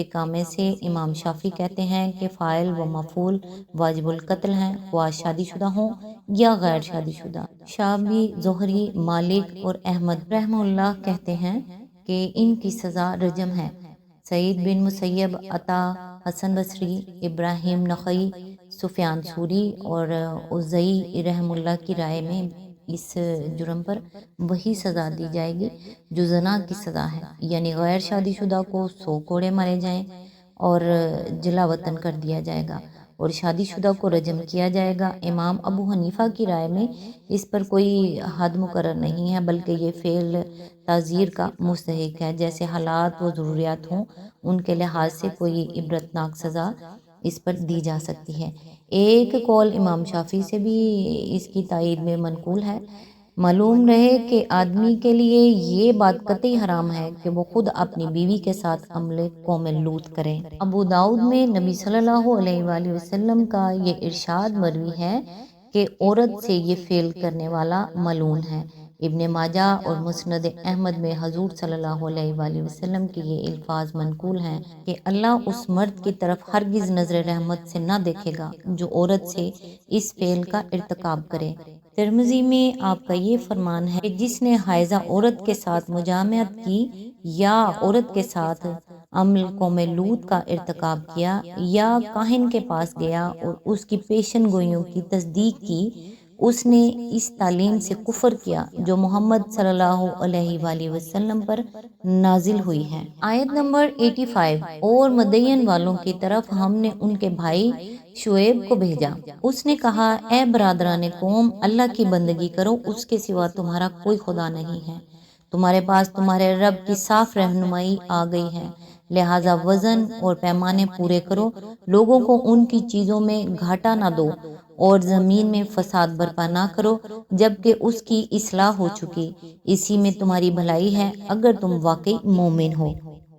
فقہ میں سے امام شافعی کہتے ہیں کہ فاعل و مفعول واجب القتل ہیں، خواہ شادی شدہ ہوں یا غیر شادی شدہ۔ شافعی، زہری، مالک اور احمد رحمہ اللہ کہتے ہیں کہ ان کی سزا رجم ہے۔ سعید بن مسیب، عطا، حسن بصری، ابراہیم نخعی، سفیان ثوری اور اوزاعی رحم اللہ کی رائے میں اس جرم پر وہی سزا دی جائے گی جو زنا کی سزا ہے، یعنی غیر شادی شدہ کو 100 کوڑے مارے جائیں اور جلا وطن کر دیا جائے گا، اور شادی شدہ کو رجم کیا جائے گا۔ امام ابو حنیفہ کی رائے میں اس پر کوئی حد مقرر نہیں ہے، بلکہ یہ فعل تعزیر کا مستحق ہے، جیسے حالات و ضروریات ہوں ان کے لحاظ سے کوئی عبرتناک سزا اس پر دی جا سکتی ہے۔ ایک قول امام شافعی سے بھی اس کی تائید میں منقول ہے۔ معلوم رہے کہ آدمی کے لیے یہ بات قطعی حرام ہے کہ وہ خود اپنی بیوی کے ساتھ عمل قوم لوط کرے۔ ابو داؤد میں نبی صلی اللہ علیہ وآلہ وسلم کا یہ ارشاد مروی ہے کہ عورت سے یہ فعل کرنے والا ملعون ہے۔ ابن ماجہ اور مسند احمد میں حضور صلی اللہ علیہ وآلہ وسلم کے یہ الفاظ منقول ہیں کہ اللہ اس مرد کی طرف ہرگز نظر رحمت سے نہ دیکھے گا جو عورت سے اس فعل کا ارتکاب کرے۔ ترمذی میں آپ کا یہ فرمان ہے کہ جس نے حائضہ عورت کے ساتھ مجامعت کی یا عورت کے ساتھ عمل قوم لوط کا ارتکاب کیا یا کاہن کے پاس گیا اور اس کی پیشن گوئیوں کی تصدیق کی، اس نے اس تعلیم سے کفر کیا جو محمد صلی اللہ علیہ وآلہ وسلم پر نازل ہوئی ہے۔ آیت نمبر 85۔ اور مدین والوں کی طرف ہم نے ان کے بھائی شعیب کو بھیجا، اس نے کہا اے برادران قوم، اللہ کی بندگی کرو، اس کے سوا تمہارا کوئی خدا نہیں ہے، تمہارے پاس تمہارے رب کی صاف رہنمائی آ گئی ہے، لہٰذا وزن اور پیمانے پورے کرو، لوگوں کو ان کی چیزوں میں گھاٹا نہ دو اور زمین میں فساد برپا نہ کرو جبکہ اس کی اصلاح ہو چکی، اسی میں تمہاری بھلائی ہے اگر تم واقعی مومن ہو۔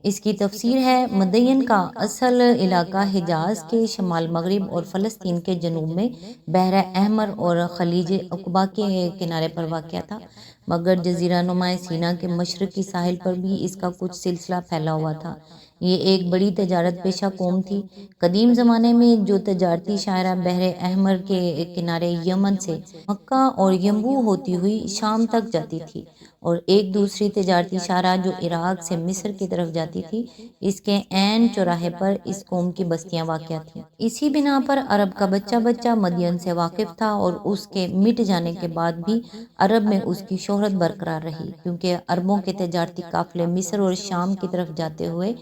اس کی تفسیر ہے، مدین کا اصل علاقہ حجاز کے شمال مغرب اور فلسطین کے جنوب میں بحر احمر اور خلیج عقبہ کے کنارے پر واقع تھا، مگر جزیرہ نما سینا کے مشرقی ساحل پر بھی اس کا کچھ سلسلہ پھیلا ہوا تھا۔ یہ ایک بڑی تجارت پیشہ قوم تھی۔ قدیم زمانے میں جو تجارتی شاہراہ بحر احمر کے کنارے یمن سے مکہ اور ینبوع ہوتی ہوئی شام تک جاتی تھی، اور ایک دوسری تجارتی شاہراہ جو عراق سے مصر کی طرف جاتی تھی، اس کے عین چوراہے پر اس قوم کی بستیاں واقع تھیں۔ اسی بنا پر عرب کا بچہ بچہ مدین سے واقف تھا، اور اس کے مٹ جانے کے بعد بھی عرب میں اس کی شہرت برقرار رہی، کیونکہ عربوں کے تجارتی قافلے مصر اور شام کی طرف جاتے ہوئے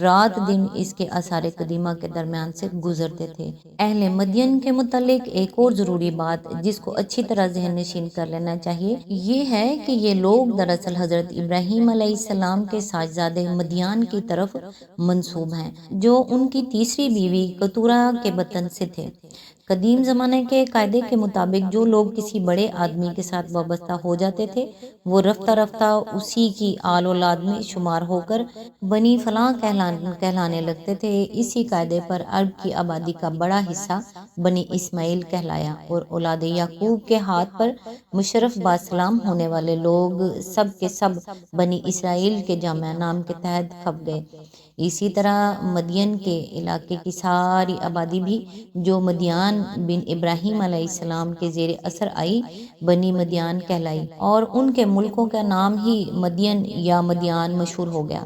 رات دن اس کے آثار قدیمہ کے درمیان سے گزرتے تھے۔ اہل مدین کے متعلق ایک اور ضروری بات جس کو اچھی طرح ذہن نشین کر لینا چاہیے یہ ہے کہ یہ لوگ دراصل حضرت ابراہیم علیہ السلام کے ساجزادے مدیان کی طرف منسوب ہیں، جو ان کی تیسری بیوی کتورہ کے بطن سے تھے۔ قدیم زمانے کے قاعدے کے مطابق جو لوگ کسی بڑے آدمی کے ساتھ وابستہ ہو جاتے تھے وہ رفتہ رفتہ اسی کی آل اولاد میں شمار ہو کر بنی فلاں کہلانے لگتے تھے۔ اسی قاعدے پر عرب کی آبادی کا بڑا حصہ بنی اسماعیل کہلایا، اور اولاد یعقوب کے ہاتھ پر مشرف باسلام ہونے والے لوگ سب کے سب بنی اسرائیل کے جامع نام کے تحت کھپ گئے۔ اسی طرح مدین کے علاقے کی ساری آبادی بھی جو مدیان بن ابراہیم علیہ السلام کے زیر اثر آئی بنی مدیان کہلائی، اور ان کے ملکوں کا نام ہی مدین یا مدیان مشہور ہو گیا۔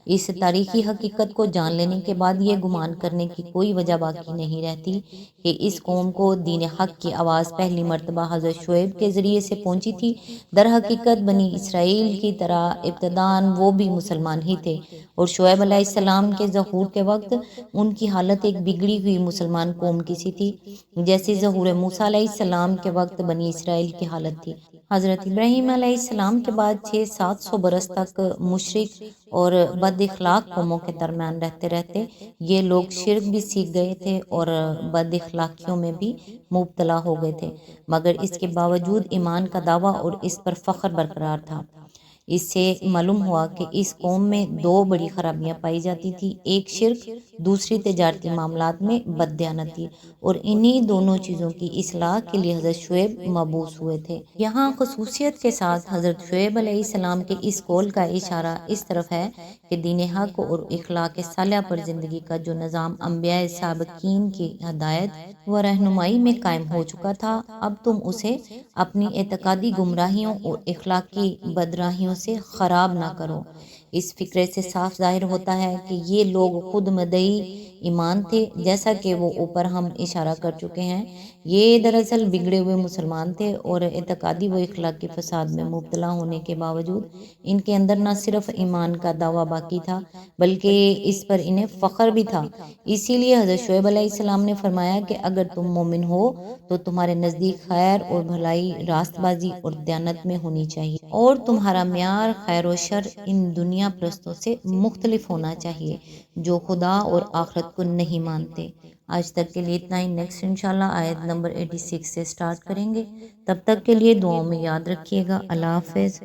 اس تاریخی حقیقت کو جان لینے کے بعد یہ گمان کرنے کی کوئی وجہ باقی نہیں رہتی کہ اس قوم کو دین حق کی آواز پہلی مرتبہ حضرت شعیب کے ذریعے سے پہنچی تھی۔ در حقیقت بنی اسرائیل کی طرح ابتداً وہ بھی مسلمان ہی تھے، اور شعیب علیہ السلام کے ظہور کے وقت ان کی حالت ایک بگڑی ہوئی مسلمان قوم کی سی تھی، جیسے ظہور موسیٰ علیہ السلام کے وقت بنی اسرائیل کی حالت تھی۔ حضرت ابراہیم علیہ السلام کے بعد 600-700 برس تک مشرک اور بد اخلاق قوموں کے درمیان رہتے رہتے یہ لوگ شرک بھی سیکھ گئے تھے اور بد اخلاقیوں میں بھی مبتلا ہو گئے تھے، مگر اس کے باوجود ایمان کا دعویٰ اور اس پر فخر برقرار تھا۔ اس سے معلوم ہوا کہ اس قوم میں دو بڑی خرابیاں پائی جاتی تھی، ایک شرک، دوسری تجارتی معاملات میں بددیانتی، اور انہی دونوں چیزوں کی اصلاح کے لیے حضرت شعیب مبعوث ہوئے تھے۔ یہاں خصوصیت کے ساتھ حضرت شعیب علیہ السلام کے اس قول کا اشارہ اس طرف ہے کہ دین حق اور اخلاق صالحہ پر زندگی کا جو نظام انبیاء سابقین کی ہدایت و رہنمائی میں قائم ہو چکا تھا، اب تم اسے اپنی اعتقادی گمراہیوں اور اخلاقی بدراہیوں سے خراب نہ کرو۔ اس فقرے سے صاف ظاہر ہوتا ہے کہ یہ لوگ خود مدعی ایمان تھے، جیسا کہ وہ اوپر ہم اشارہ کر چکے ہیں۔ یہ دراصل بگڑے ہوئے مسلمان تھے اور اعتقادی و اخلاقی فساد میں مبتلا ہونے کے باوجود ان کے اندر نہ صرف ایمان کا دعویٰ باقی تھا بلکہ اس پر انہیں فخر بھی تھا۔ اسی لیے حضرت شعیب علیہ السلام نے فرمایا کہ اگر تم مومن ہو تو تمہارے نزدیک خیر اور بھلائی، راست بازی اور دیانت میں ہونی چاہیے، اور تمہارا معیار خیر و شر ان دنیا پرستوں سے مختلف ہونا چاہیے جو خدا اور آخرت کو نہیں مانتے۔ آج تک کے لیے اتنا ہی، نیکسٹ انشاءاللہ آیت نمبر 86 سے سٹارٹ کریں گے۔ تب تک کے لیے دعاؤں میں یاد رکھیے گا۔ اللہ حافظ۔